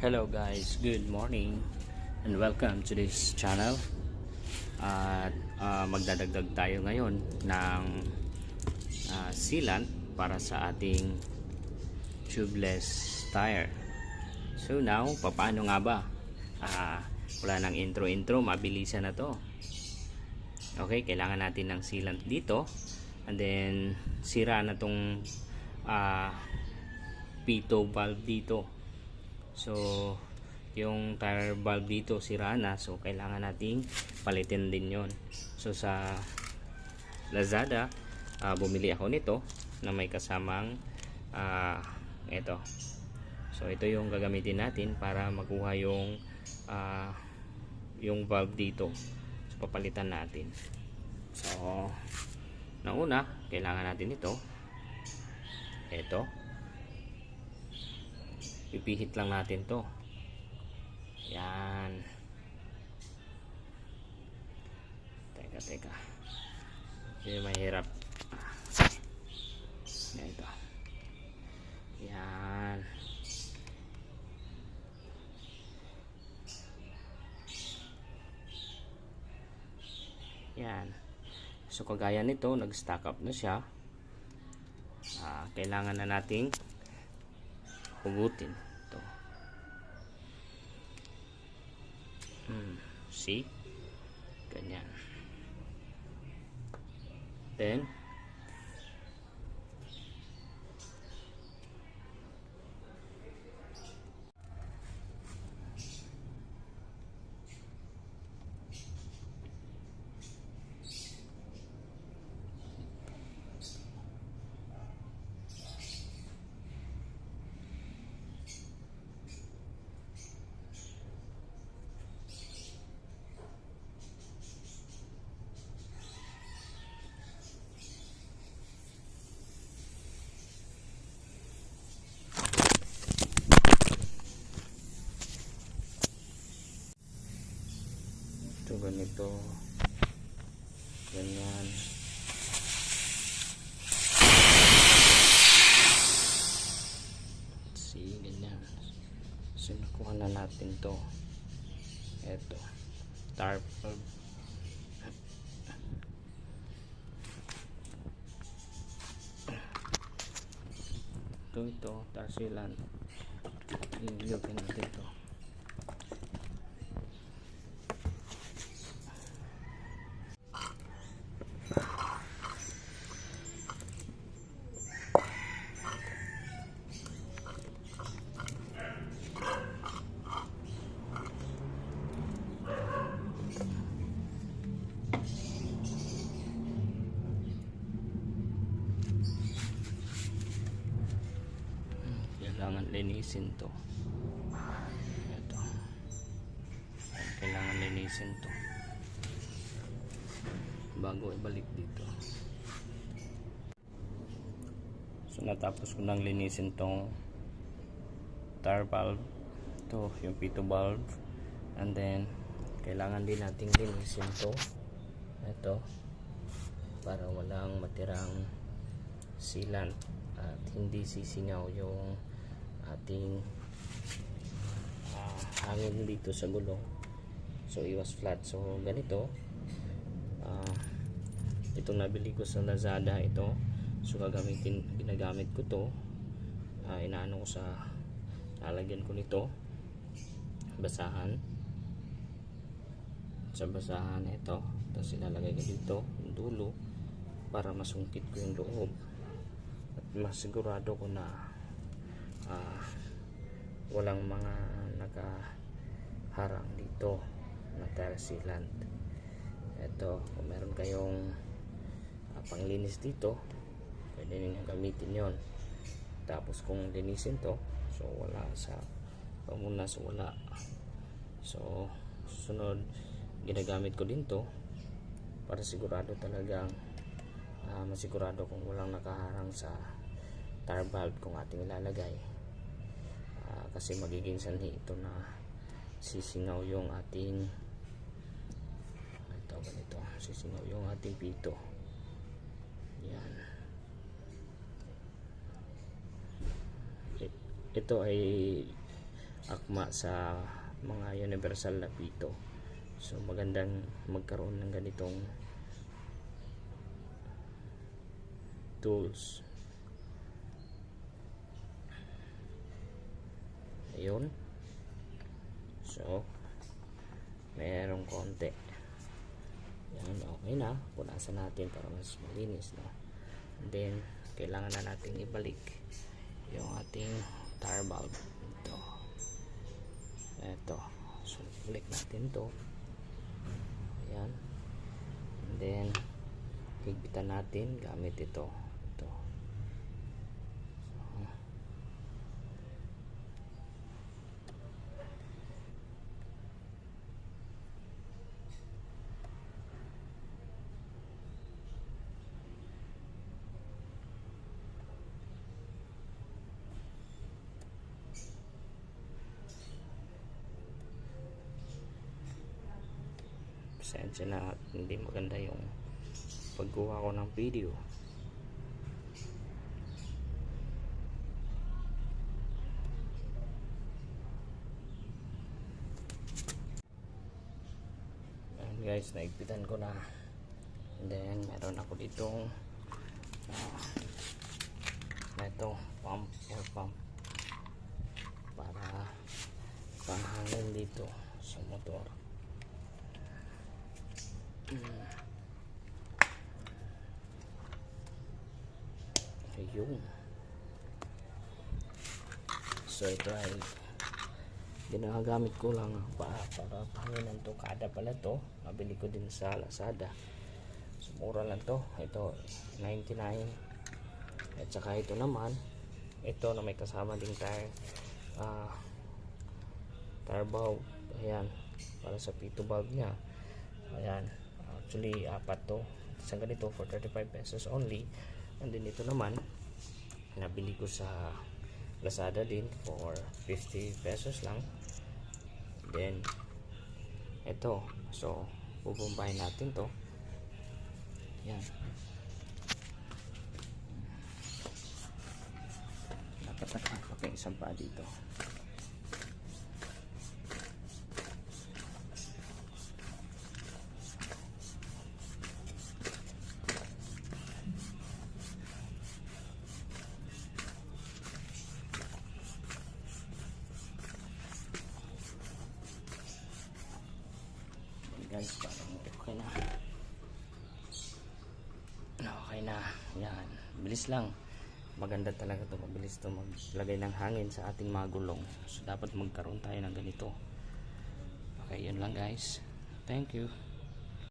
Hello guys, good morning and welcome to this channel. At magdadagdag tayo ngayon ng sealant para sa ating tubeless tire. So now, paano nga ba? Wala nang intro, mabilisan na to. Okay, kailangan natin ng sealant dito, and then sira na tong pitot valve dito. So yung tire valve dito sira na, so kailangan nating palitin din yon. So sa Lazada, bumili ako nito na may kasamang ito. So ito yung gagamitin natin para makuha yung valve dito. So papalitan natin. So nauna, kailangan natin ito. Pipihit lang natin to. Yan. Teka. Hindi mahirap. Ito. Yan. Yan. So kagaya nito, nag-stack up na siya. Kailangan na nating hugutin ito. See? Ganyan. Then ito ganito, ganyan. See, ganyan. So nakuha na natin to. Ito tire valve. Ito tire sealant. Ilagyan natin ito. Kailangan linisin to. Ito. Kailangan linisin to bago ibalik dito. So natapos ko nang linisin tong tire valve, to yung pitot valve, and then kailangan din nating linisin to. Ito, para walang matirang sealant at hindi sisingaw yung ating hangin dito sa gulong. So iwas flat. So ganito, itong nabili ko sa Lazada ito. So ginagamit ko to, inaano ko sa, lalagyan ko nito basahan, sa basahan ito, tapos ilalagay ko dito yung dulo para masungkit ko yung loob at masigurado ko na walang mga nakaharang dito na tire sealant. Ito, kung meron kayong panglinis dito, pwede niyo gamitin yon. Tapos kung linisin to, so wala sa pamunas, wala. So susunod, ginagamit ko din to para sigurado talagang masigurado kung walang nakaharang sa tire valve kung ating ilalagay. Kasi magiging sanhi ito na sisingaw yung ating ganito, sisingaw yung ating pito. Yan. Ito ay akma sa mga universal na pito. So magandang magkaroon ng ganitong tools. Ayun. So mayroong konti. Yan, okay na. Punasan natin para mas malinis, no? And then kailangan na nating ibalik yung ating tire valve. Ito. So balik natin to. Ayan. And then higpitan natin gamit ito. Pasensya na at hindi maganda yung pagkuha ko ng video. Ayan guys, naigpitan ko na. And then meron ako ditong ito pump, air pump para panghangin dito sa motor. Ayun. So ito ay ginagamit ko lang para panginan to. Kada pala to, mabili ko din sa Lazada. So mura lang to. Ito 99. At saka ito naman, ito na may kasama ding tire valve. Ayan, para sa pito valve nya. Ayan, actually apat to. Isang ganito for 35 pesos only. And then ito naman nabili ko sa Lazada din for 50 pesos lang. Then ito, so bubumbahin natin to. Yan, dapat pakai isang pa dito. Guys, parang okay na. Yan, bilis lang. Maganda talaga to, mabilis to maglagay ng hangin sa ating mga gulong. So dapat magkaroon tayo ng ganito. Okay, yun lang guys. Thank you.